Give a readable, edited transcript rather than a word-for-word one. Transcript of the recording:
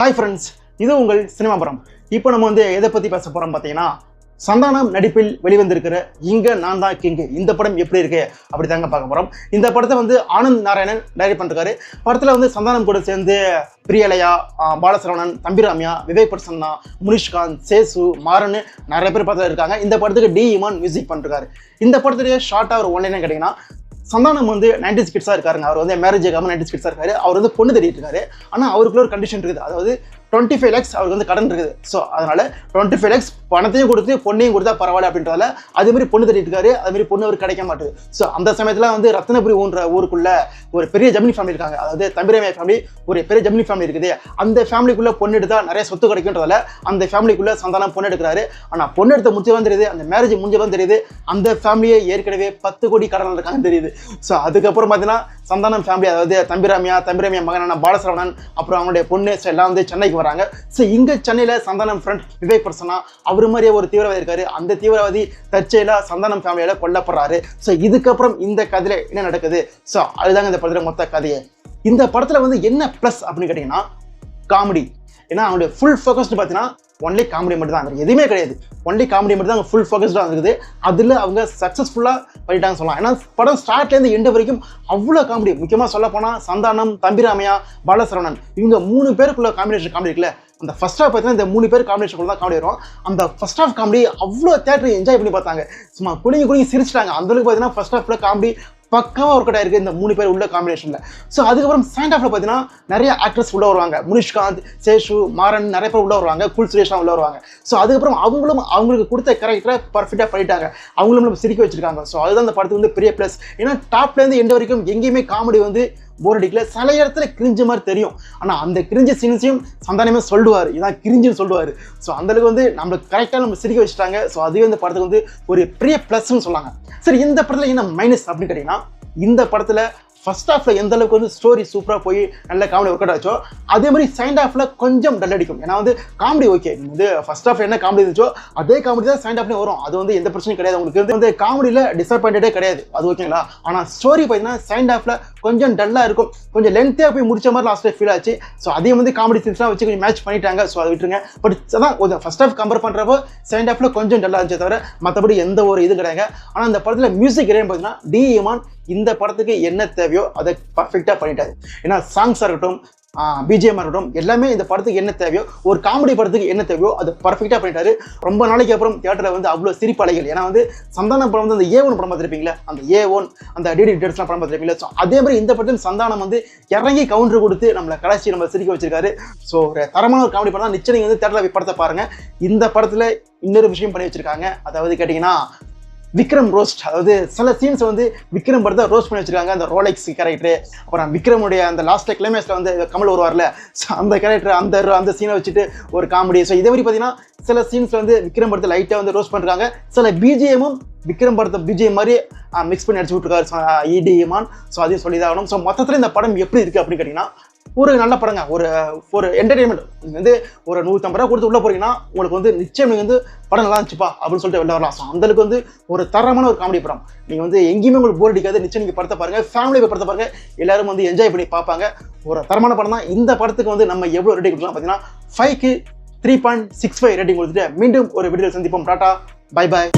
Hi friends, இது உங்கள் சினிமாபுரம். இப்போ நம்ம எதை பற்றி பேச போகிறோம் பார்த்தீங்கன்னா, சந்தானம் நடிப்பில் வெளிவந்திருக்கிற இங்கே நான் தான் கிங்கு இந்த படம் எப்படி இருக்கு அப்படி தாங்க பார்க்க போகிறோம். இந்த படத்தை ஆனந்த் நாராயணன் டைரக்ட் பண்ணிருக்காரு. படத்தில் சந்தானம் கூட சேர்ந்து பிரியலையா, பாலசரவணன், தம்பிராமியா, விவேக் பிரசன்னா, முனிஷ்காந்த், சேசு, மாறன் நிறைய பேர் படத்தில் இருக்காங்க. இந்த படத்துக்கு டி இமான் மியூசிக் பண்ணிருக்காரு. இந்த படத்துலேயே ஷார்ட்டாக ஒரு ஒன்லைன் கேட்டிங்கன்னா, சந்தானம் 90s கிட்ஸாக இருக்காருங்க. அவர் மேரேஜ் ஆகாமல் 90s கிட்ஸாக இருக்காரு. அவர் பொண்ணு தேடிட்டு இருக்காரு. ஆனால் அவருக்குள்ள ஒரு கண்டிஷன் இருக்குது. அதாவது 25 lakhs அவருக்கு கடன் இருக்குது. ஸோ அதனால 25 lakhs பணத்தையும் கொடுத்து பொண்ணையும் கொடுத்தா பரவாயில்ல அப்படின்றதால அதே மாதிரி பொண்ணு தேடிட்டு இருக்காரு. அதே மாதிரி பொண்ணு அவருக்கு கிடைக்க மாட்டுது. ஸோ அந்த சமயத்தில் ரத்னபுரி ஊருக்குள்ள ஒரு பெரிய ஜெமினி ஃபேமிலி இருக்காங்க. அதாவது தம்பிராமியா ஃபேமிலி ஒரு பெரிய ஜெமினி ஃபேமிலி இருக்குது. அந்த ஃபேமிலிக்குள்ள பொண்ணு எடுத்தா நிறைய சொத்து கிடைக்குன்றதால அந்த ஃபேமிலிக்குள்ள சந்தானம் பொண்ணு எடுக்கிறாரு. ஆனால் பொண்ணு எடுத்த முடிஞ்சதான் தெரியுது, அந்த மேரேஜ் முடிஞ்சதான் தெரியுது, அந்த ஃபேமிலியை ஏற்கனவே 10 கோடி கடன் இருக்காங்க தெரியுது. ஸோ அதுக்கப்புறம் பார்த்தீங்கன்னா சந்தானம் ஃபேமிலி, அதாவது தம்பிராமியா மகனான பாலசரவணன், அப்புறம் அவங்களுடைய பொண்ணு எல்லாம் சென்னைக்கு வராங்க. ஸோ இங்க சென்னையில சந்தானம் ஃப்ரெண்ட் விவேக் பிரசன்னா அவரு மாதிரியே ஒரு தீவிரவாதி இருக்காரு. அந்த தீவிரவாதி தற்செயலா சந்தானம் ஃபேமிலியால கொல்லப்படுறாரு. ஸோ இதுக்கப்புறம் இந்த கதையில என்ன நடக்குது? ஸோ அதுதாங்க இந்த படத்துல மொத்த கதையே. இந்த படத்துல என்ன பிளஸ் அப்படின்னு கேட்டீங்கன்னா, காமெடி. ஏன்னா அவங்களுடைய ஃபுல் ஃபோக்கஸ்டு பார்த்தீங்கன்னா ஒன்லி காமெடி மட்டும் தான் இருக்குது, எதுவுமே கிடையாது. ஒன்லி காமெடி மட்டும் தான் ஃபுல் ஃபோக்கஸ்டாக இருக்குது. அதில் அவங்க சக்ஸஸ்ஃபுல்லாக பண்ணிட்டாங்க சொல்லலாம். ஏன்னா படம் ஸ்டார்ட்லேருந்து எண்டு வரைக்கும் அவ்வளோ காமெடி. முக்கியமாக சொல்ல போனால் சந்தானம், தம்பிராமையா, பாலசரவணன் இவங்க 3 பேருக்குள்ள காம்பினேஷன் காமெடி இருக்குல்ல, அந்த ஃபர்ஸ்ட் ஹாஃப் பார்த்தீங்கன்னா இந்த 3 பேர் காம்பினேஷன் தான் காமெடி வரும். அந்த ஃபர்ஸ்ட் ஹாஃப் காமெடி அவ்வளோ தேட்டரை என்ஜாய் பண்ணி பார்த்தாங்க. சும்மா குலுங்கி சிரிச்சிட்டாங்க. அந்தளவுக்கு பார்த்தீங்கன்னா ஃபர்ஸ்ட் ஹாஃபில் காமெடி பக்காவாக ஒர்க் அவுட் ஆயிருக்கு இந்த 3 பேர் உள்ள காம்பினேஷனில். ஸோ அதுக்கப்புறம் செகண்ட் ஹாஃப்ல பார்த்தீங்கன்னா நிறைய ஆக்டர்ஸ் உள்ள வருவாங்க. முனிஷ்காந்த், சேஷு, மாறன் நிறைய பேர் உள்ள வருவாங்க. கூல் சுரேஷ்லாம் உள்ள வருவாங்க. ஸோ அதுக்கப்புறம் அவங்களுக்கு கொடுத்த கேரக்டரை பர்ஃபெக்டாக பண்ணிட்டாங்க. அவங்களும் நம்ம சிரிக்க வச்சிருக்காங்க. ஸோ அதுதான் இந்த படத்துக்கு பெரிய ப்ளஸ். ஏன்னா டாப்லேருந்து எண்டு வரைக்கும் எங்கேயுமே காமெடி போர் அடிக்கல. சில இடத்துல கிரிஞ்சு மாதிரி தெரியும். ஆனால் அந்த கிரிஞ்சு சீன்ஸையும் சந்தானமே சொல்லுவார், இதான் கிரிஞ்சுன்னு சொல்லுவார். ஸோ அந்தளவுக்கு நம்மளுக்கு கரெக்டாக நம்ம சிரிக்க வச்சுட்டாங்க. ஸோ அதுவே இந்த படத்துக்கு ஒரு பெரிய ப்ளஸ்ன்னு சொல்லாங்க. சரி, இந்த படத்தில் என்ன மைனஸ் அப்படின்னு கேட்டிங்கன்னா, இந்த படத்தில் ஃபர்ஸ்ட் ஹாஃப்ல எந்த அளவுக்கு ஸ்டோரி சூப்பராக போய் நல்ல காமெடி ஒர்க் அவுட் ஆச்சோ அதே மாதிரி செகண்ட் ஹாஃப்ல கொஞ்சம் டல் அடிக்கும். ஏன்னா காமெடி ஓகே, ஃபர்ஸ்ட் ஹாஃப் என்ன காமெடி இருந்துச்சோ அதே காமெடி தான் செகண்ட் ஹாஃப்லேயும் வரும். அது எந்த பிரச்சனையும் கிடையாது. உங்களுக்கு காமெடியில் டிசப்பாயிண்டே கிடையாது, அது ஓகேங்களா. ஆனால் ஸ்டோரி பார்த்தீங்கன்னா செகண்ட் ஹாஃப்ல கொஞ்சம் டல்லாக இருக்கும். கொஞ்சம் லென்த்தியாக போய் முடிச்ச மாதிரி லாஸ்ட்டில் ஃபீல் ஆச்சு. ஸோ அதையும் காமெடி சீன்ஸ்லாம் வச்சு கொஞ்சம் மேட்ச் பண்ணிட்டாங்க. ஸோ அதை விட்டுருங்க. பட் அதான் கொஞ்சம் ஃபர்ஸ்ட் ஹாஃப் கம்பேர் பண்ணுறப்போ செகண்ட் ஹாஃப்ல கொஞ்சம் டல்லாக இருந்துச்சே தவிர மற்றபடி எந்த ஒரு இது கிடையாது. ஆனால் இந்த படத்தில் மியூசிக் என்னன்னு பார்த்தீங்கன்னா, டி இமான் இந்த படத்துக்கு என்ன தேவையோ அதை பர்ஃபெக்டாக பண்ணிட்டாரு. ஏன்னா சாங்ஸாக இருக்கட்டும், பிஜிஎம் இருக்கட்டும், எல்லாமே இந்த படத்துக்கு என்ன தேவையோ, ஒரு காமெடி படத்துக்கு என்ன தேவையோ அதை பர்ஃபெக்டாக பண்ணிட்டாரு. ரொம்ப நாளைக்கு அப்புறம் தியேட்டரில் அவ்வளோ சிரிப்பலைகள். ஏன்னா சந்தானம் படம் அந்த A1 படம் பார்த்துருப்பீங்களா, அந்த A1 அந்த டிடி டேட்ஸ்லாம் படம் பார்த்துருப்பீங்களா. ஸோ அதே மாதிரி இந்த படத்தில் சந்தானம் இறங்கி கவுண்டர் கொடுத்து நம்மளை கடைசி நம்ம சிரிக்க வச்சிருக்காரு. ஸோ ஒரு தரமான ஒரு காமெடி படம் தான். நிச்சயம் நீங்கள் தியேட்டரில் படத்தை பாருங்க. இந்த படத்தில் இன்னொரு விஷயம் பண்ணி வச்சிருக்காங்க. அதாவது கேட்டிங்கன்னா, விக்ரம் ரோஸ்ட். அதாவது சில சீன்ஸ் விக்ரம் படத்தை ரோஸ்ட் பண்ணி வச்சிருக்காங்க. அந்த ரோலெக்ஸ் கேரக்டர், அப்புறம் விக்ரமுடைய அந்த லாஸ்ட் கிளைமேக்ஸ்ல கமல் வருவார்ல, அந்த கேரக்டர் அந்த சீனை வச்சுட்டு ஒரு காமெடி. ஸோ இதே மாதிரி பார்த்தீங்கன்னா சில சீன்ஸ்ல விக்ரம் படத்தை லைட்டாக ரோஸ்ட் பண்ணுறாங்க. சில பிஜிஎம்மும் விக்ரம் படத்தை பிஜிஎம் மாதிரி மிக்ஸ் பண்ணி அடிச்சு விட்டுருக்காரு டி இமான். ஸோ அதையும் சொல்லி தான் ஆகணும். ஸோ மொத்தத்தில் இந்த படம் எப்படி இருக்கு அப்படின்னு கேட்டிங்கன்னா, ஒரு நல்ல படங்க. ஒரு என்டர்டைன்மெண்ட். நீங்கள் ஒரு 150 ரூபா கொடுத்து உள்ள போறீங்கன்னா உங்களுக்கு நிச்சயம் நீங்கள் படம் நல்லா இருந்துச்சுப்பா அப்படின்னு சொல்லிட்டு வெளில வரலாம். ஸோ அந்தளவுக்கு ஒரு தரமான ஒரு காமெடி படம். நீங்கள் எங்கேயுமே உங்களுக்கு போர் அடிக்காது. நிச்சயம் நீங்கள் படத்தை பாருங்க, ஃபேமிலி படத்தை பாருங்க, எல்லாரும் என்ஜாய் பண்ணி பார்ப்பாங்க. ஒரு தரமான படம் தான். இந்த படத்துக்கு நம்ம எவ்வளோ ரேட்டிங் கொடுக்கலாம் பார்த்தீங்கன்னா 5க்கு 3.65 ரேட்டிங் கொடுத்துட்டு மீண்டும் ஒரு வீடியோ சந்திப்போம். Tata, bye bye.